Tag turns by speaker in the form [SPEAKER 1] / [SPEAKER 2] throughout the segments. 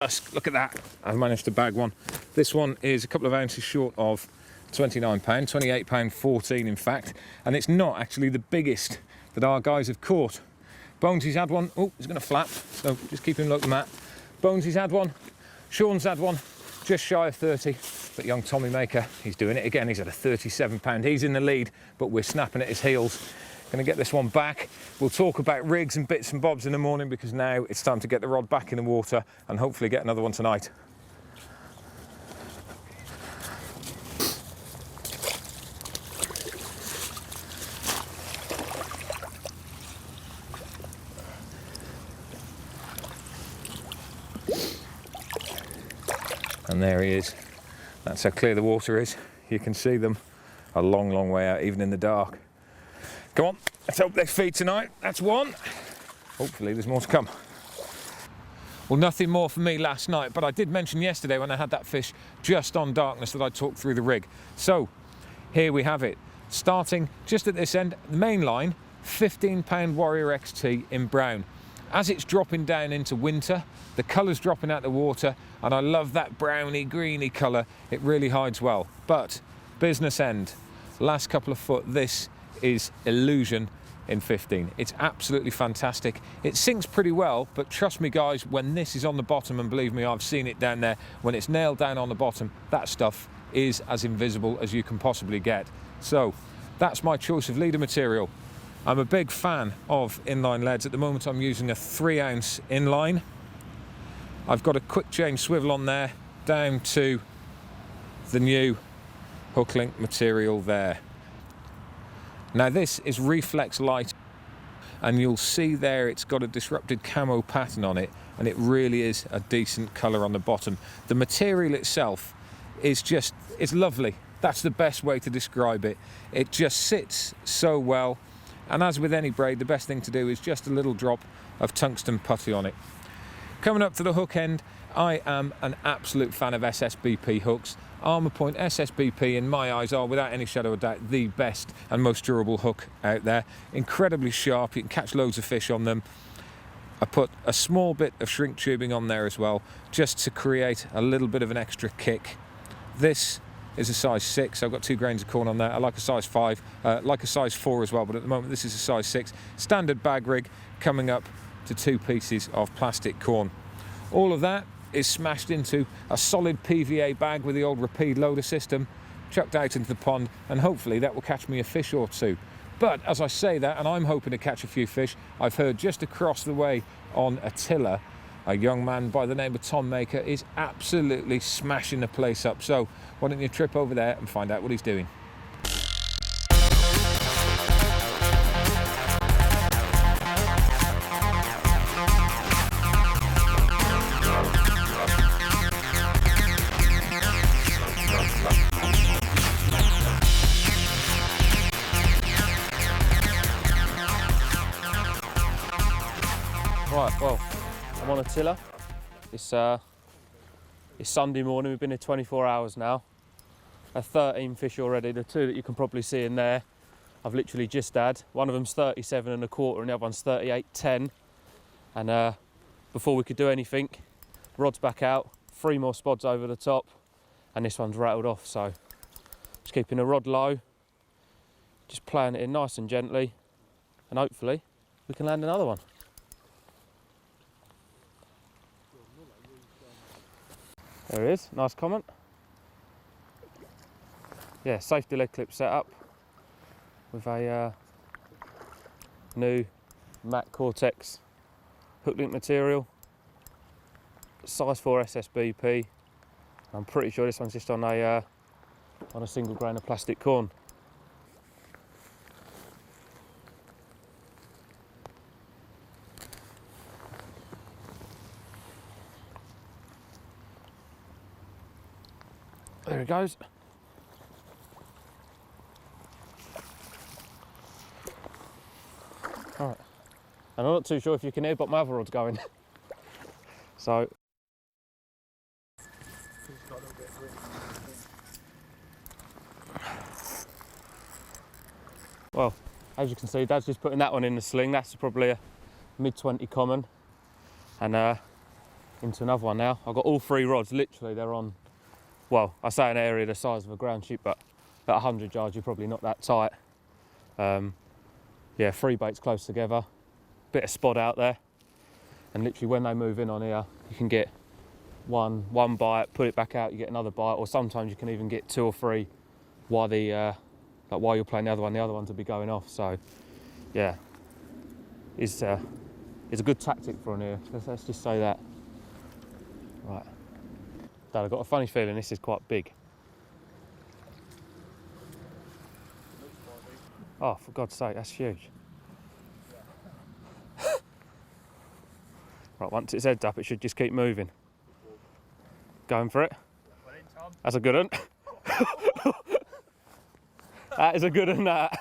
[SPEAKER 1] Look at that, I've managed to bag one. This one is a couple of ounces short of £29, £28.14 in fact, and it's not actually the biggest that our guys have caught. Bonesy's had one. Oh, he's going to flap, so just keep him low to the mat. Bonesy's had one, Sean's had one, just shy of 30, but young Tommy Maker, he's doing it again. He's at a £37. He's in the lead, but we're snapping at his heels. Going to get this one back. We'll talk about rigs and bits and bobs in the morning, because now it's time to get the rod back in the water and hopefully get another one tonight. And there he is. That's how clear the water is. You can see them a long, long way out, even in the dark. Come on, let's hope they feed tonight. That's one. Hopefully there's more to come. Well, nothing more for me last night, but I did mention yesterday when I had that fish just on darkness that I'd talk through the rig. So here we have it. Starting just at this end, the main line, £15 Warrior XT in brown. As it's dropping down into winter, the colour's dropping out the water, and I love that browny, greeny colour. It really hides well. But business end, last couple of foot, this is Illusion in 15. It's absolutely fantastic. It sinks pretty well, but trust me guys, when this is on the bottom, and believe me, I've seen it down there, when it's nailed down on the bottom, that stuff is as invisible as you can possibly get. So that's my choice of leader material. I'm a big fan of inline leads. At the moment I'm using a 3-ounce inline. I've got a quick change swivel on there, down to the new hook link material there. Now this is Reflex Light, and you'll see there it's got a disrupted camo pattern on it, and it really is a decent colour on the bottom. The material itself is just, it's lovely. That's the best way to describe it. It just sits so well, and as with any braid, the best thing to do is just a little drop of tungsten putty on it. Coming up to the hook end, I am an absolute fan of SSBP hooks. Armour Point SSBP in my eyes are, without any shadow of doubt, the best and most durable hook out there. Incredibly sharp, you can catch loads of fish on them. I put a small bit of shrink tubing on there as well, just to create a little bit of an extra kick. This is a size 6, I've got 2 grains of corn on there. I like a size 5, like a size 4 as well, but at the moment this is a size 6. Standard bag rig, coming up to 2 pieces of plastic corn. All of that is smashed into a solid PVA bag with the old Rapide loader system, chucked out into the pond, and hopefully that will catch me a fish or two. But as I say that, and I'm hoping to catch a few fish, I've heard just across the way on Attila, a young man by the name of Tom Maker is absolutely smashing the place up. So why don't you trip over there and find out what he's doing.
[SPEAKER 2] Right, well, I'm on Attila. It's Sunday morning, we've been here 24 hours now. 13 fish already, the 2 that you can probably see in there, I've literally just had. One of them's 37 1/4 and the other one's 38.10. And before we could do anything, rod's back out, 3 more spods over the top, and this one's rattled off. So just keeping the rod low, just playing it in nice and gently, and hopefully we can land another one. There he is, nice comment. Yeah, safety leg clip set up with a new Mac Cortex hook link material, size 4 SSBP. I'm pretty sure this one's just on a single grain of plastic corn. There he goes. All right. And I'm not too sure if you can hear, but my other rod's going. So. Well, as you can see, Dad's just putting that one in the sling. That's probably a mid-20 common. And into another one now. I've got all 3 rods, literally they're on, well, I say an area the size of a ground sheet, but at 100 yards you're probably not that tight. Yeah, 3 baits close together, bit of spot out there, and literally when they move in on here, you can get one bite, put it back out, you get another bite, or sometimes you can even get 2 or 3 while while you're playing the other ones will be going off. So yeah, it's a good tactic for on here. Let's just say that. Right, Dad, I've got a funny feeling this is quite big. Oh, for God's sake, that's huge. Right, once it's heads up, it should just keep moving. Going for it. That's a good one. That is a good one, that.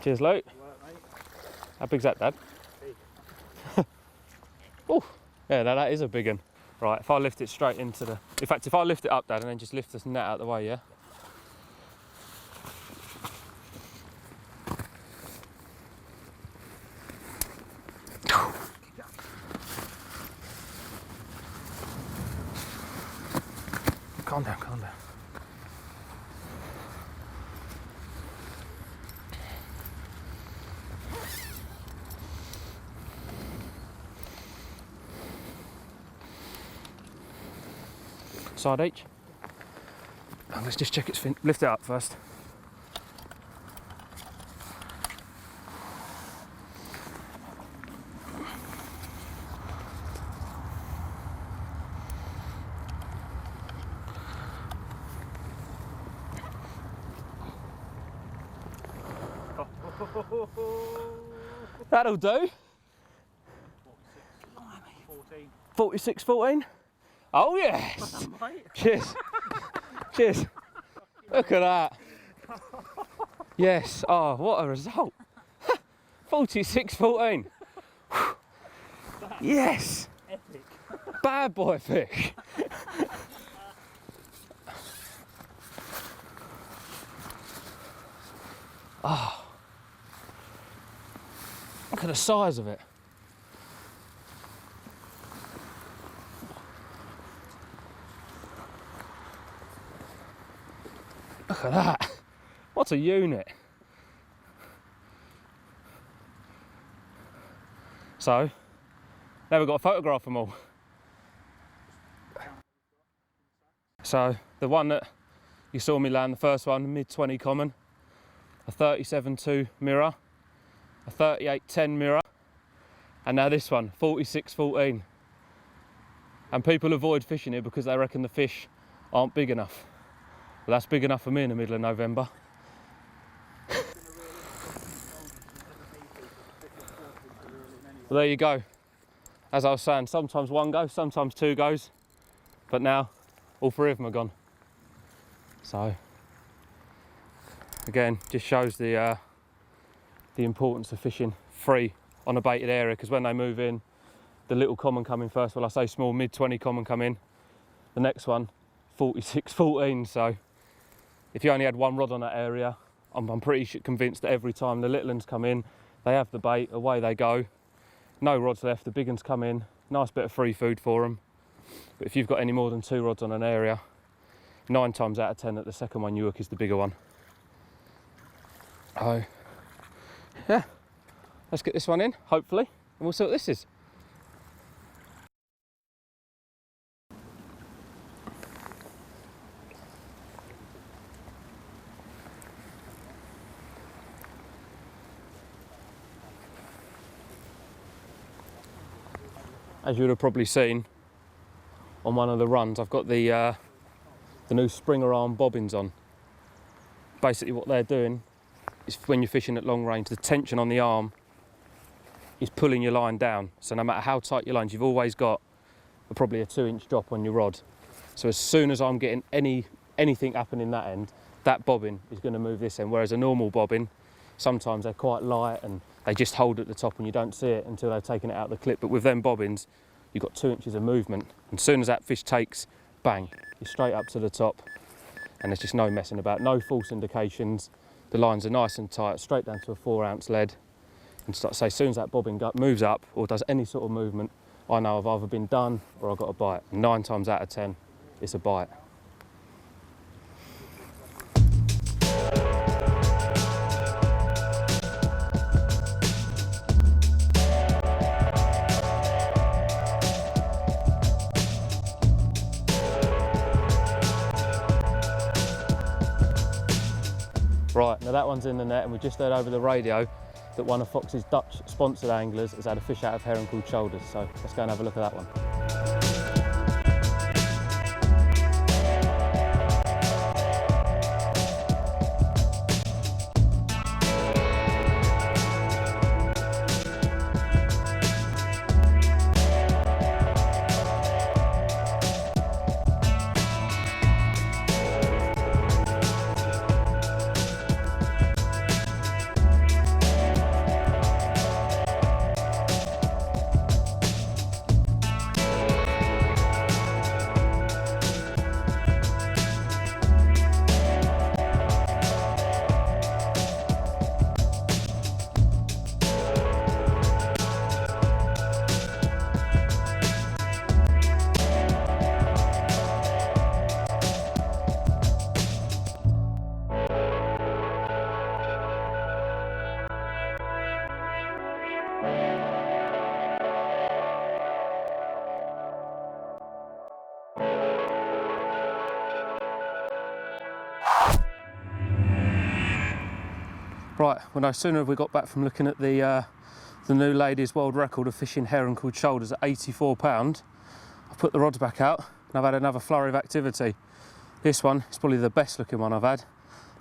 [SPEAKER 2] Cheers, Luke. How big's that, Dad? Oh, yeah, that is a big one. Right, if I lift it straight into the... In fact, if I lift it up, Dad, and then just lift this net out of the way, yeah? Calm down, calm down. Side each. And let's just check its fin. Lift it up first. That'll do. 46-14. Oh yes! Cheers. Cheers. Look at that. Yes. Oh, what a result. 46-14. Yes.
[SPEAKER 3] Epic.
[SPEAKER 2] Bad boy fish. Oh. Look at the size of it. Look at that. What a unit. So, now we've got to photograph them all. So, the one that you saw me land, the first one, mid-20 common, a 37.2 mirror, a 38.10 mirror, and now this one, 46.14. And people avoid fishing here because they reckon the fish aren't big enough. Well, that's big enough for me in the middle of November. Well, there you go. As I was saying, sometimes one goes, sometimes 2 goes, but now all 3 of them are gone. So, again, just shows the importance of fishing free on a baited area, because when they move in, the little common come in first. Well, I say small, mid-20 common come in. The next one, 46-14. So if you only had 1 rod on that area, I'm pretty convinced that every time the little ones come in, they have the bait, away they go. No rods left, the big ones come in, nice bit of free food for them. But if you've got any more than 2 rods on an area, 9 times out of 10 that the second one you hook is the bigger one. Oh, yeah, let's get this one in, hopefully, and we'll see what this is. As you would have probably seen on one of the runs, I've got the new Springer arm bobbins on. Basically what they're doing is, when you're fishing at long range, the tension on the arm is pulling your line down. So no matter how tight your lines, you've always got probably a 2-inch drop on your rod. So as soon as I'm getting anything happening that end, that bobbin is going to move this end. Whereas a normal bobbin, sometimes they're quite light and they just hold at the top and you don't see it until they've taken it out of the clip. But with them bobbins, you've got 2 inches of movement. And as soon as that fish takes, bang, you're straight up to the top. And there's just no messing about, no false indications. The lines are nice and tight, straight down to a 4-ounce lead. and start, say as soon as that bobbin moves up or does any sort of movement, I know I've either been done or I've got a bite. 9 times out of 10, it's a bite. Right, now that one's in the net, and we just heard over the radio that one of Fox's Dutch sponsored anglers has had a fish out of herring called shoulders, so let's go and have a look at that one. Right, well no sooner have we got back from looking at the new ladies' world record of fishing herring called shoulders at 84 pound, I've put the rods back out and I've had another flurry of activity. This one is probably the best looking one I've had,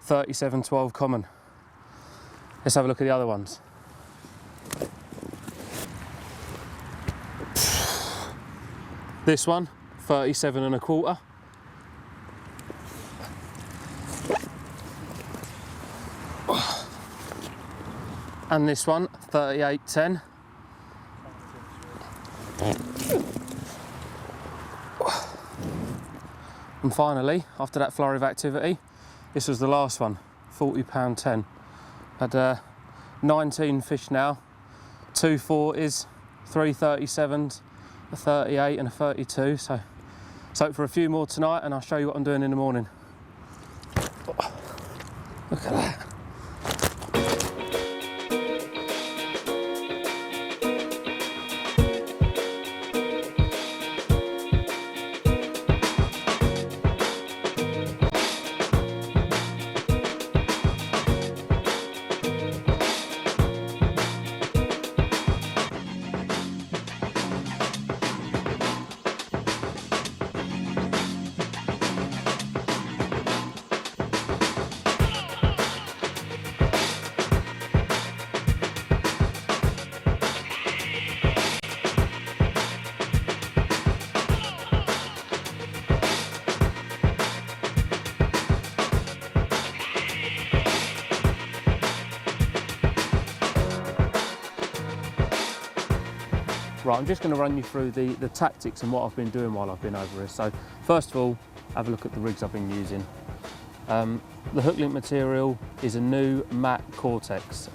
[SPEAKER 2] 3712 common. Let's have a look at the other ones. This one, 37 and a quarter. And this one, 38.10. And finally, after that flurry of activity, this was the last one, £40.10. Had 19 fish now, 2 40s, 3 37s, a 38 and a 32. So for a few more tonight, and I'll show you what I'm doing in the morning. Look at that. Right, I'm just going to run you through the tactics and what I've been doing while I've been over here. So first of all, have a look at the rigs I've been using. The hook link material is a new matte Cortex.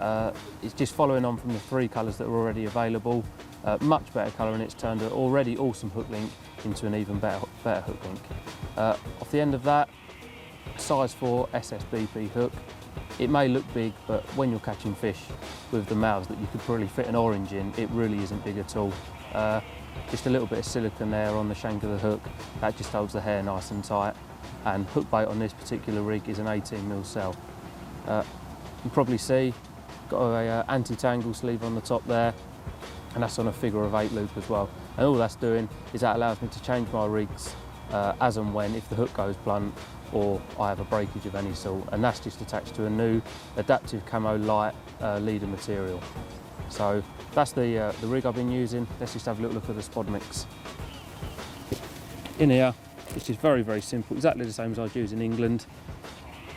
[SPEAKER 2] It's just following on from the 3 colours that are already available. Much better colour, and it's turned an already awesome hook link into an even better hook link. Off the end of that, size 4 SSBP hook. It may look big, but when you're catching fish with the mouths that you could probably fit an orange in, it really isn't big at all. Just a little bit of silicone there on the shank of the hook, that just holds the hair nice and tight. And hook bait on this particular rig is an 18mm cell. You can probably see, got a anti-tangle sleeve on the top there, and that's on a figure of 8 loop as well. And all that's doing is that allows me to change my rigs as and when, if the hook goes blunt or I have a breakage of any sort, and that's just attached to a new adaptive camo light leader material. So that's the rig I've been using. Let's just have a little look at the spod mix. In here, it's just very, very simple, exactly the same as I was using in England.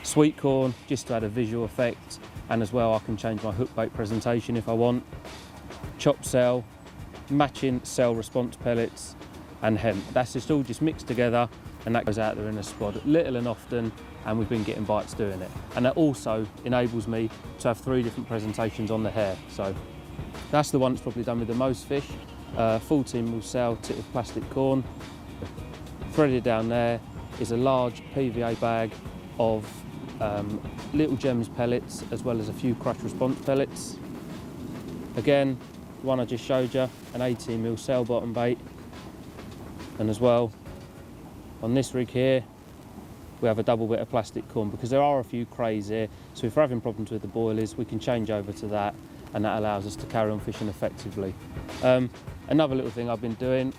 [SPEAKER 2] Sweet corn, just to add a visual effect, and as well I can change my hook bait presentation if I want. Chopped cell, matching cell response pellets, and hemp. That's just all just mixed together, and that goes out there in a spod little and often, and we've been getting bites doing it. And that also enables me to have 3 different presentations on the hair. So That's the one that's probably done with the most fish. 14 mil sail, tip of plastic corn. Threaded down there is a large PVA bag of Little Gems pellets, as well as a few Crush Response pellets. Again, the one I just showed you, an 18 mil sail bottom bait. And as well, on this rig here, we have a double bit of plastic corn, because there are a few crays here. So if we're having problems with the boilies, we can change over to that, and that allows us to carry on fishing effectively. Another little thing I've been doing,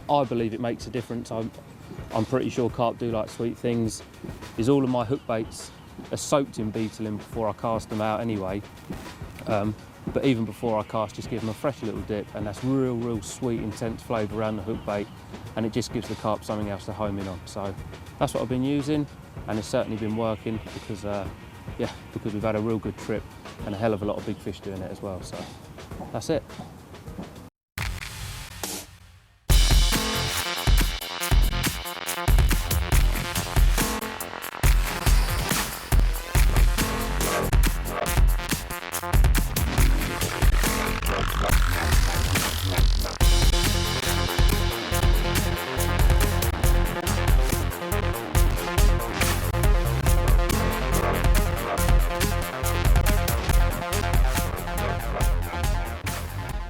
[SPEAKER 2] I believe it makes a difference. I'm pretty sure carp do like sweet things, is all of my hook baits are soaked in betolin before I cast them out anyway. But even before I cast, just give them a fresh little dip, and that's real sweet, intense flavour around the hook bait, and it just gives the carp something else to home in on. So that's what I've been using, and it's certainly been working, because because we've had a real good trip and a hell of a lot of big fish doing it as well. So that's it.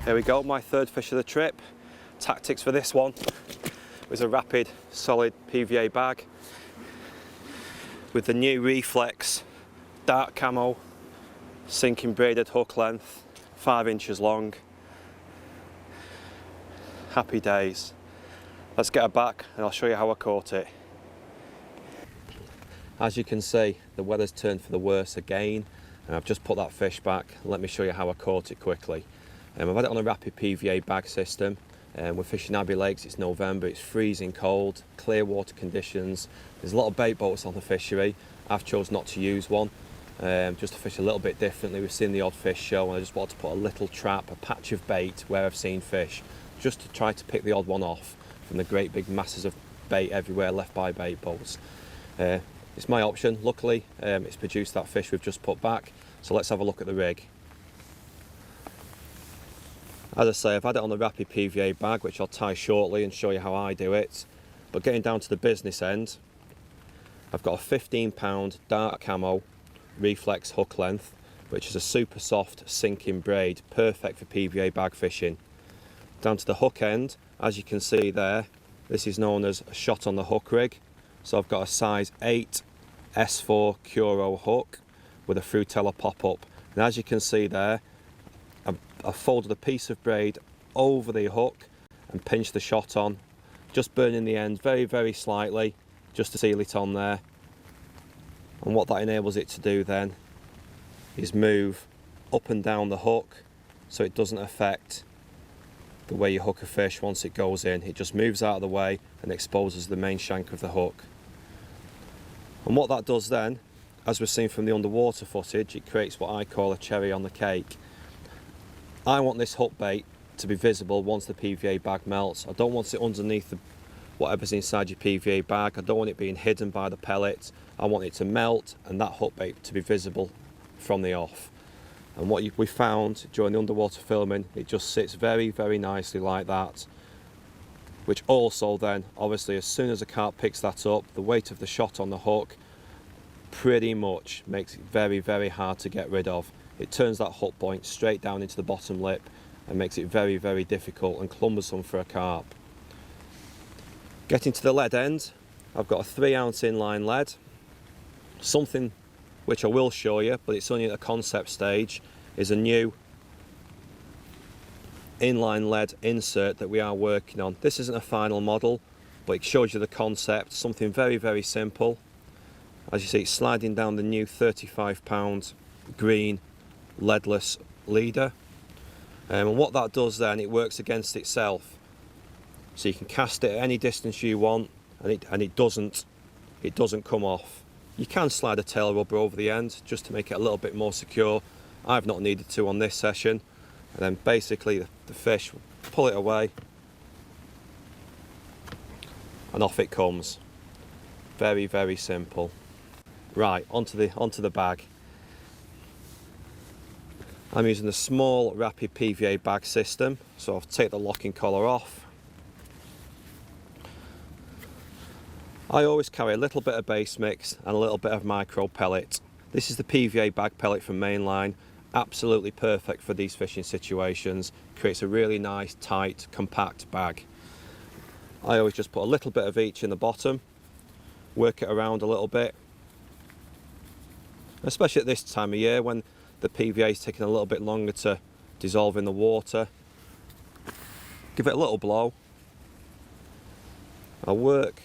[SPEAKER 3] There we go, my third fish of the trip. Tactics for this one was a Rapid solid PVA bag with the new Reflex dark camo sinking braided hook length, 5 inches long. Happy days. Let's get her back and I'll show you how I caught it. As you can see, the weather's turned for the worse again, and I've just put that fish back. Let me show you how I caught it quickly. I've had it on a Rapid PVA bag system. We're fishing Abbey Lakes, it's November, it's freezing cold, clear water conditions. There's a lot of bait boats on the fishery. I've chosen not to use one, just to fish a little bit differently. We've seen the odd fish show, and I just wanted to put a little trap, a patch of bait where I've seen fish, just to try to pick the odd one off from the great big masses of bait everywhere left by bait boats. It's my option. Luckily, it's produced that fish we've just put back. So let's have a look at the rig. As I say, I've had it on the Rapid PVA bag, which I'll tie shortly and show you how I do it. But getting down to the business end, I've got a 15-pound dark camo Reflex hook length, which is a super soft sinking braid, perfect for PVA bag fishing. Down to the hook end, as you can see there, this is known as a shot on the hook rig. So I've got a size 8 S4 Curo hook with a Frutella pop-up. And as you can see there, I've folded a piece of braid over the hook and pinched the shot on, just burning the end very slightly, just to seal it on there. And what that enables it to do then is move up and down the hook, so it doesn't affect the way you hook a fish once it goes in. It just moves out of the way and exposes the main shank of the hook. And what that does then, as we've seen from the underwater footage, it creates what I call a cherry on the cake. I want this hook bait to be visible once the PVA bag melts. I don't want it underneath whatever's inside your PVA bag. I don't want it being hidden by the pellets. I want it to melt and that hook bait to be visible from the off. And what we found during the underwater filming, it just sits very nicely like that. Which also then, obviously, as soon as a carp picks that up, the weight of the shot on the hook pretty much makes it very hard to get rid of. It turns that hook point straight down into the bottom lip and makes it very difficult and cumbersome for a carp. Getting to the lead end, I've got a 3-ounce inline lead. Something which I will show you, but it's only at the concept stage, is a new inline lead insert that we are working on. This isn't a final model, but it shows you the concept, something very simple. As you see, it's sliding down the new 35-pound green leadless leader, and what that does then, it works against itself, so you can cast it at any distance you want, and it doesn't come off. You can slide a tail rubber over the end just to make it a little bit more secure. I've not needed to on this session. And then basically the fish will pull it away and off it comes. Very simple. Right, onto the bag. I'm using a small Rapid PVA bag system, so I'll take the locking collar off. I always carry a little bit of base mix and a little bit of micro pellet. This is the PVA bag pellet from Mainline, absolutely perfect for these fishing situations. Creates a really nice, tight, compact bag. I always just put a little bit of each in the bottom, work it around a little bit, especially at this time of year when the PVA is taking a little bit longer to dissolve in the water. Give it a little blow. I'll work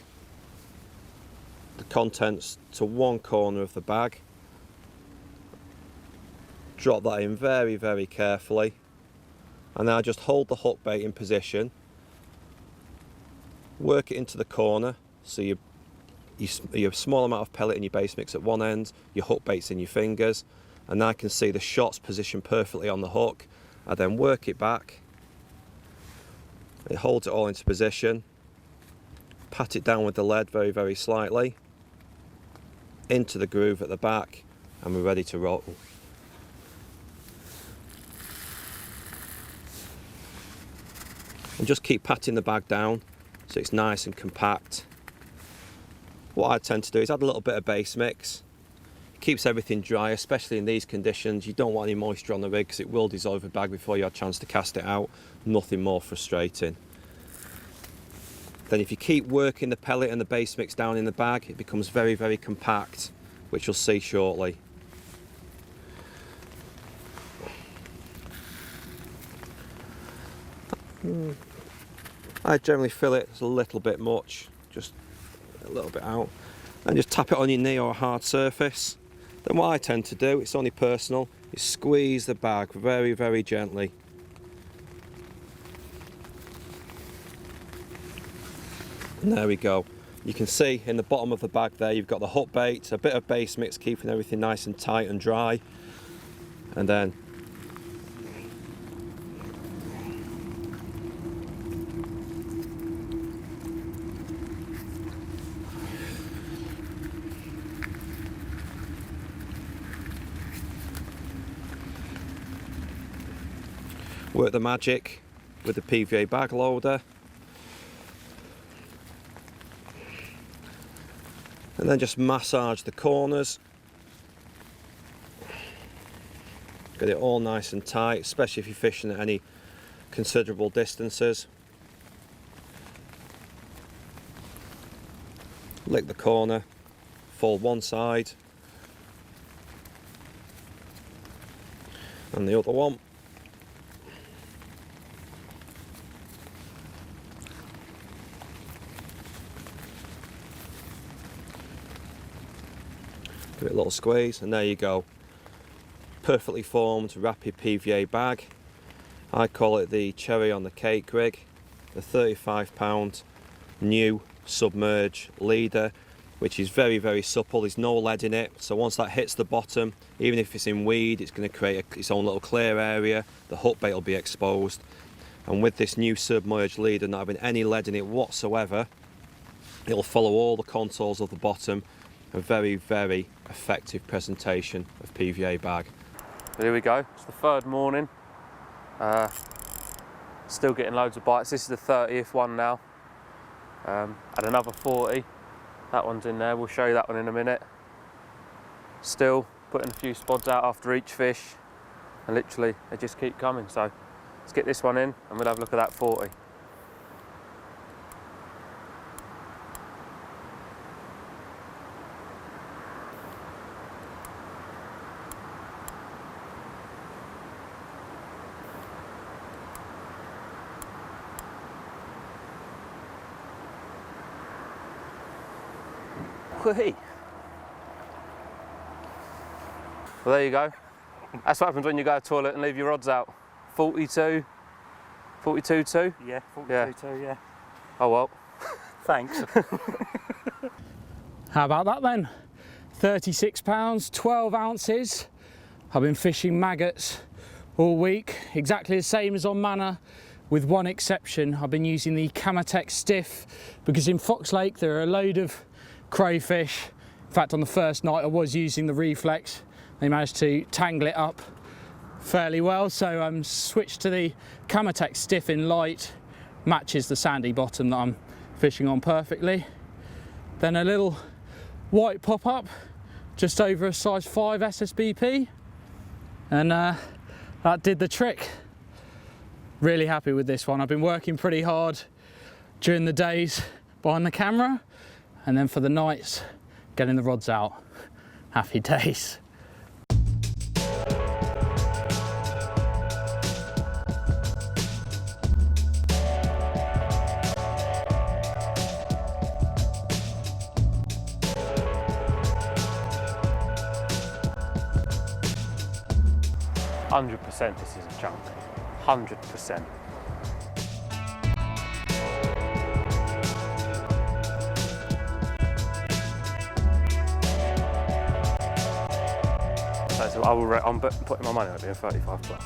[SPEAKER 3] the contents to one corner of the bag. Drop that in very, very carefully. And then I just hold the hook bait in position. Work it into the corner, so your small amount of pellet in your base mix at one end, your hook bait's in your fingers, and I can see the shots positioned perfectly on the hook. I then work it back. It holds it all into position. Pat it down with the lead very, very slightly. Into the groove at the back, and we're ready to roll. And just keep patting the bag down so it's nice and compact. What I tend to do is add a little bit of base mix. It keeps everything dry, especially in these conditions. You don't want any moisture on the rig because it will dissolve the bag before you have a chance to cast it out. Nothing more frustrating. Then if you keep working the pellet and the base mix down in the bag, it becomes very, very compact, which you'll see shortly. I generally fill it a little bit much, just a little bit out, and just tap it on your knee or a hard surface. Then what I tend to do, it's only personal, is squeeze the bag very, very gently. And there we go. You can see in the bottom of the bag there, you've got the hook bait, a bit of base mix keeping everything nice and tight and dry, and then work the magic with the PVA bag loader, and then just massage the corners. Get it all nice and tight, especially if you're fishing at any considerable distances. Lick the corner, fold one side and the other one. Give it a little squeeze, and there you go. Perfectly formed Rapid PVA bag. I call it the cherry on the cake rig. The 35-pound new submerged leader, which is very, very supple. There's no lead in it, so once that hits the bottom, even if it's in weed, it's going to create its own little clear area. The hook bait will be exposed, and with this new submerged leader not having any lead in it whatsoever, it'll follow all the contours of the bottom. A very, very effective presentation of PVA bag.
[SPEAKER 2] Here we go, it's the third morning. Still getting loads of bites. This is the 30th one now. Had another 40. That one's in there, we'll show you that one in a minute. Still putting a few spods out after each fish, and literally they just keep coming. So let's get this one in and we'll have a look at that 40. Well, there you go. That's what happens when you go to the toilet and leave your rods out. 42, 42.2?
[SPEAKER 4] Yeah, 42.2, yeah.
[SPEAKER 2] Oh well.
[SPEAKER 4] Thanks.
[SPEAKER 5] How about that then? 36 pounds, 12 ounces. I've been fishing maggots all week, exactly the same as on Manor, with one exception. I've been using the Camatech Stiff because in Fox Lake there are a load of crayfish. In fact, on the first night I was using the Reflex. They managed to tangle it up fairly well, so switched to the Camatech Stiff in Light, matches the sandy bottom that I'm fishing on perfectly. Then a little white pop-up, just over a size 5 SSBP, and that did the trick. Really happy with this one. I've been working pretty hard during the days behind the camera, and then for the nights, getting the rods out. Happy days.
[SPEAKER 2] %, this is a chunk. 100%. So I'm putting my money on it being 35 plus.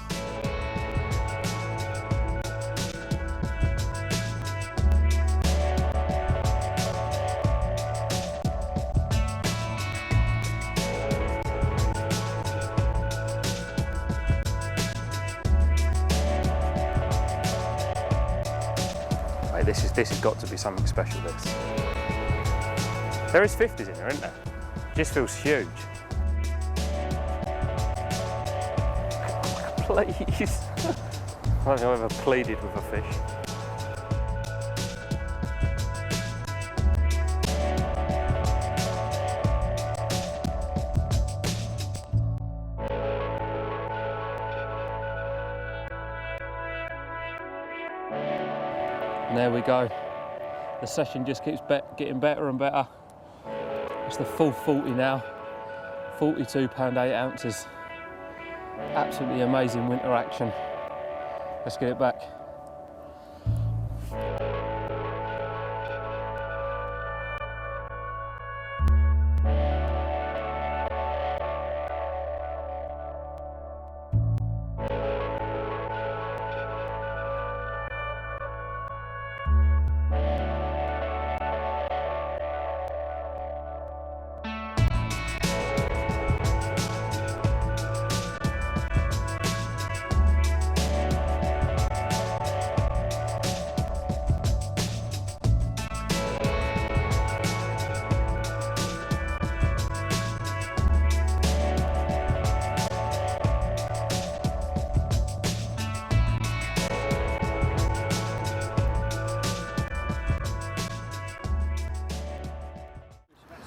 [SPEAKER 2] This has got to be something special, this. There is 50s in there, isn't there? Just feels huge. Please. I don't think I've ever pleaded with a fish. And there we go. The session just keeps getting better and better. It's the full 40 now. 42 pound 8 ounces. Absolutely amazing winter action. Let's get it back.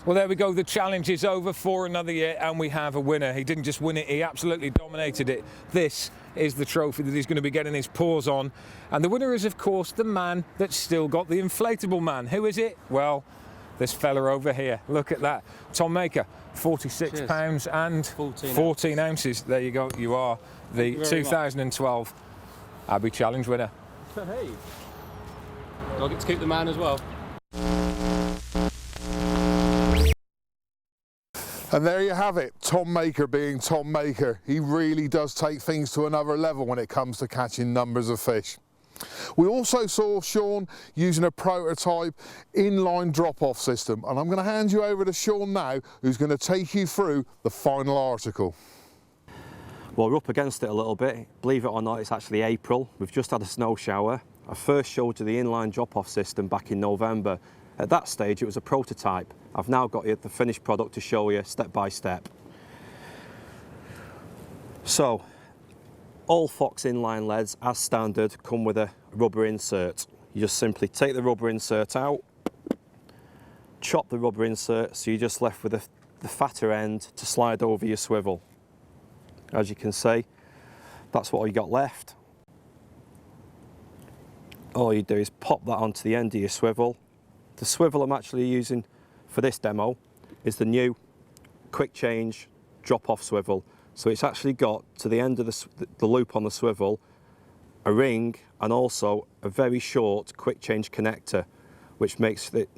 [SPEAKER 1] Well, there we go. The challenge is over for another year, and we have a winner. He didn't just win it, he absolutely dominated it. This is the trophy that he's going to be getting his paws on. And the winner is, of course, the man that's still got the inflatable man. Who is it? Well, this fella over here. Look at that. Tom Maker, 46 pounds and 14 ounces. There you go. You are the 2012 Abbey Challenge winner.
[SPEAKER 2] Hey. Do I get to keep the man as well?
[SPEAKER 6] And there you have it, Tom Maker being Tom Maker. He really does take things to another level when it comes to catching numbers of fish. We also saw Sean using a prototype inline drop-off system, and I'm going to hand you over to Sean now, who's going to take you through the final article.
[SPEAKER 3] Well, we're up against it a little bit. Believe it or not, it's actually April. We've just had a snow shower. I first showed you the inline drop-off system back in November. At that stage, it was a prototype. I've now got the finished product to show you step by step. So, all Fox inline leads, as standard, come with a rubber insert. You just simply take the rubber insert out, chop the rubber insert, so you're just left with the fatter end to slide over your swivel. As you can see, that's what you got left. All you do is pop that onto the end of your swivel. The swivel I'm actually using for this demo is the new quick change drop-off swivel. So it's actually got to the end of the loop on the swivel a ring and also a very short quick change connector, which makes it